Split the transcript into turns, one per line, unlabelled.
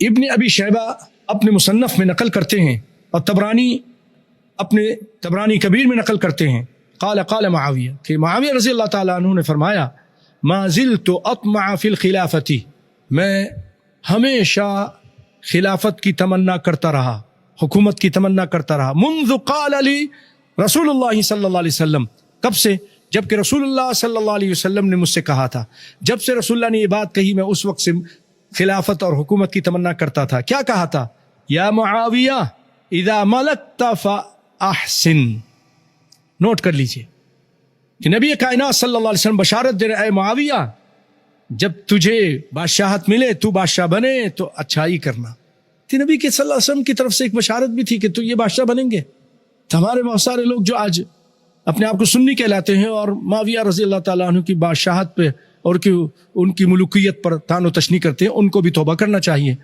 ابن ابی شیبہ اپنے مصنف میں نقل کرتے ہیں اور طبرانی اپنے طبرانی کبیر میں نقل کرتے ہیں قال معاویہ کہ معاویہ رضی اللہ تعالیٰ عنہ نے فرمایا ما زلت اطمع فی الخلافتی، میں ہمیشہ خلافت کی تمنا کرتا رہا، حکومت کی تمنا کرتا رہا، منذ قال علی رسول اللہ صلی اللہ علیہ وسلم، کب سے؟ جب کہ رسول اللہ صلی اللہ علیہ وسلم نے مجھ سے کہا تھا، جب سے رسول اللہ نے یہ بات کہی میں اس وقت سے خلافت اور حکومت کی تمنا کرتا تھا۔ کیا کہا تھا؟ یا معاویہ اذا ملکت فاحسن، نوٹ کر لیجئے کہ نبی کائنات صلی اللہ علیہ وسلم بشارت دے رہے، اے معاویہ جب تجھے بادشاہت ملے، تو بادشاہ بنے تو اچھائی کرنا۔ کہ نبی کے صلی اللہ علیہ وسلم کی طرف سے ایک بشارت بھی تھی کہ تو یہ بادشاہ بنیں گے۔ تو ہمارے بہت سارے لوگ جو آج اپنے آپ کو سنی کہلاتے ہیں اور معاویہ رضی اللہ تعالیٰ عنہ کی بادشاہت پہ اور ان کی ملوکیت پر طعن و تشنیع کرتے ہیں، ان کو بھی توبہ کرنا چاہیے۔